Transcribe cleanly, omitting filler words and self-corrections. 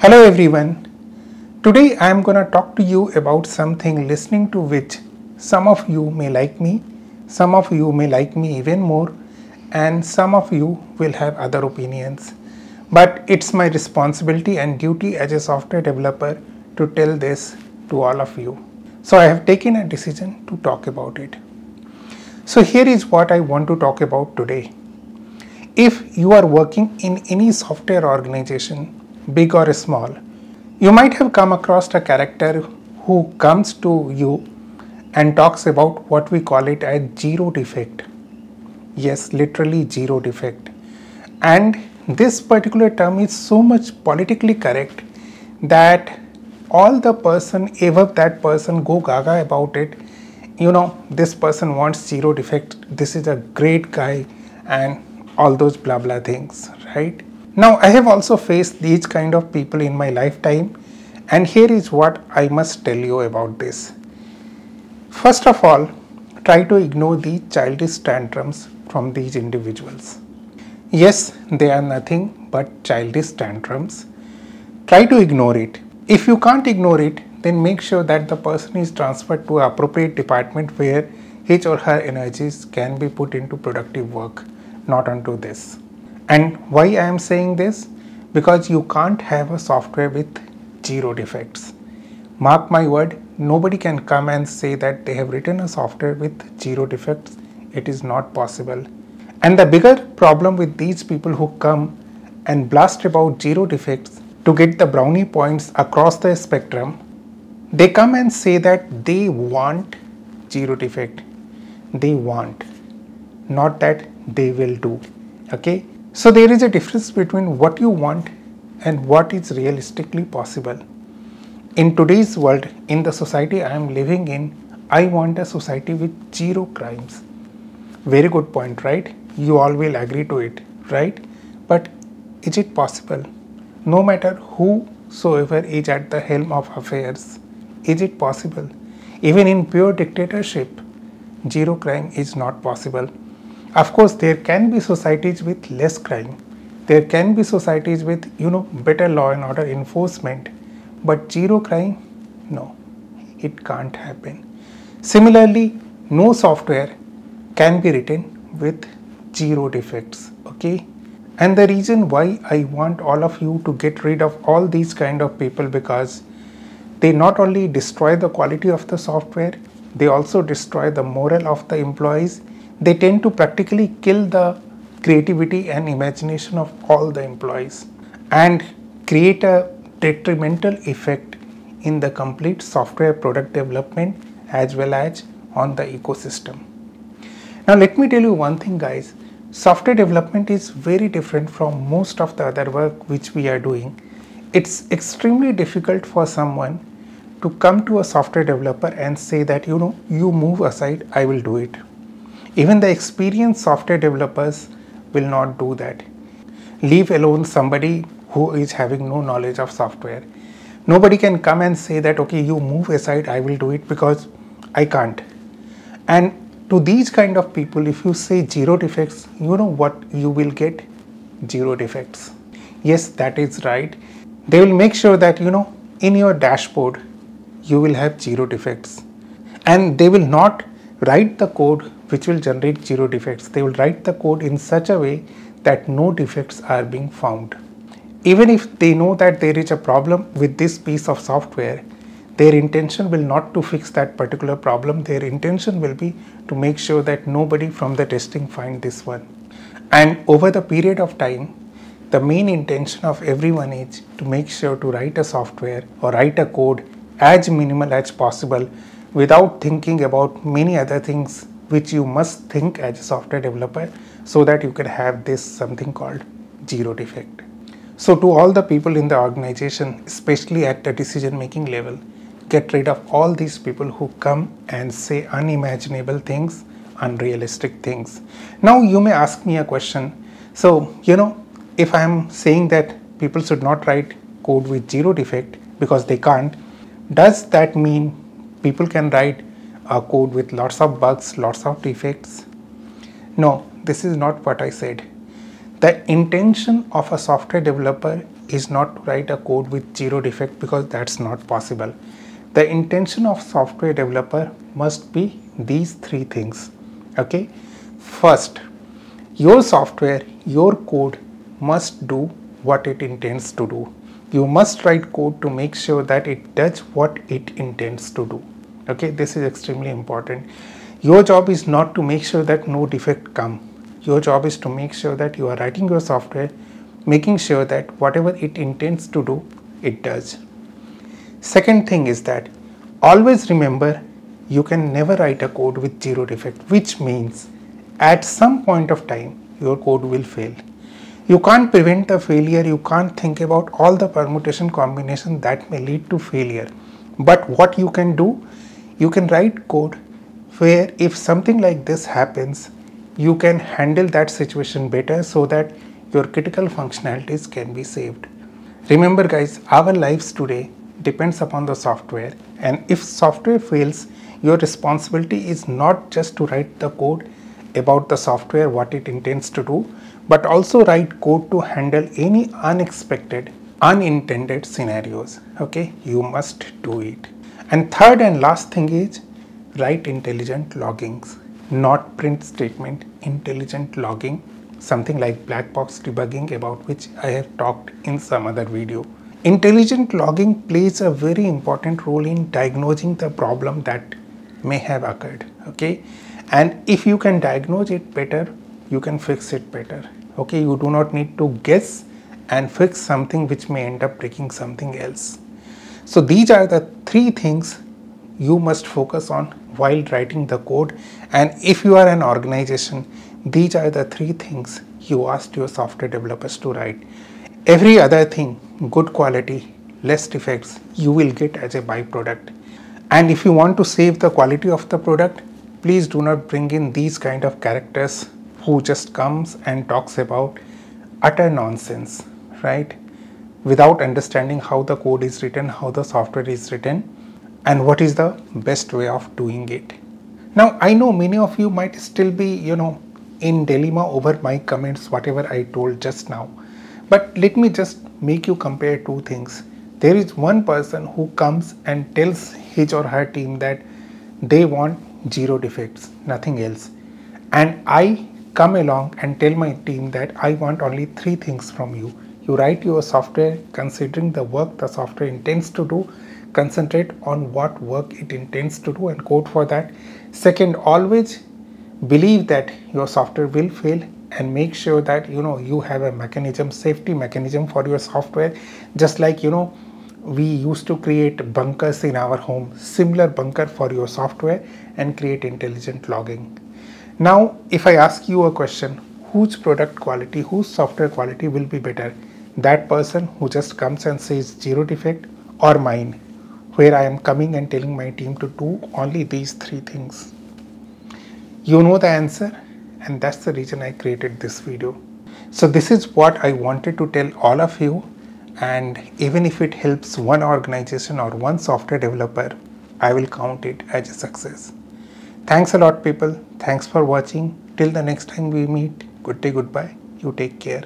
Hello everyone. Today I am gonna talk to you about something listening to which some of you may like me, some of you may like me even more, and some of you will have other opinions. But it's my responsibility and duty as a software developer to tell this to all of you. So I have taken a decision to talk about it. So here is what I want to talk about today. If you are working in any software organization, big or small, you might have come across a character who comes to you and talks about what we call it as zero defect. Yes, literally zero defect. And this particular term is so much politically correct that all the person, ever that person go gaga about it, this person wants zero defect, this is a great guy, and all those blah blah things, right? Now I have also faced these kind of people in my lifetime, and here is what I must tell you about this. First of all, try to ignore the childish tantrums from these individuals. Yes, they are nothing but childish tantrums. Try to ignore it. If you can't ignore it, then make sure that the person is transferred to an appropriate department where his or her energies can be put into productive work, not onto this. And why I am saying this? Because you can't have a software with zero defects. Mark my word, nobody can come and say that they have written a software with zero defects. It is not possible. And the bigger problem with these people who come and blast about zero defects to get the brownie points across the spectrum, they come and say that they want zero defect. They want, not that they will do. Okay? So there is a difference between what you want and what is realistically possible. In today's world, in the society I am living in, I want a society with zero crimes. Very good point, right? You all will agree to it, right? But is it possible? No matter whosoever is at the helm of affairs, is it possible? Even in pure dictatorship, zero crime is not possible. Of course, there can be societies with less crime. There can be societies with, better law and order enforcement. But zero crime, no, it can't happen. Similarly, no software can be written with zero defects, okay? And the reason why I want all of you to get rid of all these kind of people, because they not only destroy the quality of the software, they also destroy the morale of the employees. They tend to practically kill the creativity and imagination of all the employees and create a detrimental effect in the complete software product development as well as on the ecosystem. Now let me tell you one thing, guys. Software development is very different from most of the other work which we are doing. It's extremely difficult for someone to come to a software developer and say that, you move aside, I will do it. Even the experienced software developers will not do that. Leave alone somebody who is having no knowledge of software. Nobody can come and say that, okay, you move aside, I will do it, because I can't. And to these kind of people, if you say zero defects, you know what you will get? Zero defects. Yes, that is right. They will make sure that, in your dashboard, you will have zero defects. And they will not write the code which will generate zero defects. They will write the code in such a way that no defects are being found. Even if they know that there is a problem with this piece of software, their intention will not to fix that particular problem. Their intention will be to make sure that nobody from the testing find this one. And over the period of time, the main intention of everyone is to make sure to write a software or write a code as minimal as possible without thinking about many other things which you must think as a software developer, so that you can have this something called zero defect. So to all the people in the organization, especially at the decision making level, get rid of all these people who come and say unimaginable things, unrealistic things. Now you may ask me a question. So, if I am saying that people should not write code with zero defect because they can't, does that mean people can write a code with lots of bugs, lots of defects? No, this is not what I said. The intention of a software developer is not to write a code with zero defect, because that's not possible. The intention of software developer must be these three things. Okay, first, your software, your code must do what it intends to do. You must write code to make sure that it does what it intends to do. Okay, this is extremely important. Your job is not to make sure that no defect come. Your job is to make sure that you are writing your software, making sure that whatever it intends to do, it does. Second thing is that always remember, you can never write a code with zero defect, which means at some point of time your code will fail. You can't prevent the failure, you can't think about all the permutation combination that may lead to failure. But what you can do, you can write code where if something like this happens, you can handle that situation better so that your critical functionalities can be saved. Remember guys, our lives today depends upon the software, and if software fails, your responsibility is not just to write the code about the software, what it intends to do, but also write code to handle any unexpected, unintended scenarios. Okay, you must do it. And third and last thing is, write intelligent loggings, not print statement, intelligent logging, something like black box debugging, about which I have talked in some other video. Intelligent logging plays a very important role in diagnosing the problem that may have occurred. Okay, and if you can diagnose it better, you can fix it better. Okay, you do not need to guess and fix something which may end up breaking something else. So these are the three things you must focus on while writing the code. And if you are an organization, these are the three things you asked your software developers to write. Every other thing, good quality, less defects, you will get as a byproduct. And if you want to save the quality of the product, please do not bring in these kind of characters who just comes and talks about utter nonsense, right? Without understanding how the code is written, how the software is written, and what is the best way of doing it. Now, I know many of you might still be, in dilemma over my comments, whatever I told just now. But let me just make you compare two things. There is one person who comes and tells his or her team that they want zero defects, nothing else. And I come along and tell my team that I want only three things from you. You write your software considering the work the software intends to do, concentrate on what work it intends to do and code for that. Second, always believe that your software will fail, and make sure that you have a mechanism, safety mechanism for your software. Just like we used to create bunkers in our home, similar bunker for your software, and create intelligent logging. Now if I ask you a question, whose product quality, whose software quality will be better? That person who just comes and says zero defect, or mine, where I am coming and telling my team to do only these three things? You know the answer, and that's the reason I created this video. So this is what I wanted to tell all of you, and even if it helps one organization or one software developer, I will count it as a success. Thanks a lot people. Thanks for watching. Till the next time we meet, good day, goodbye. You take care.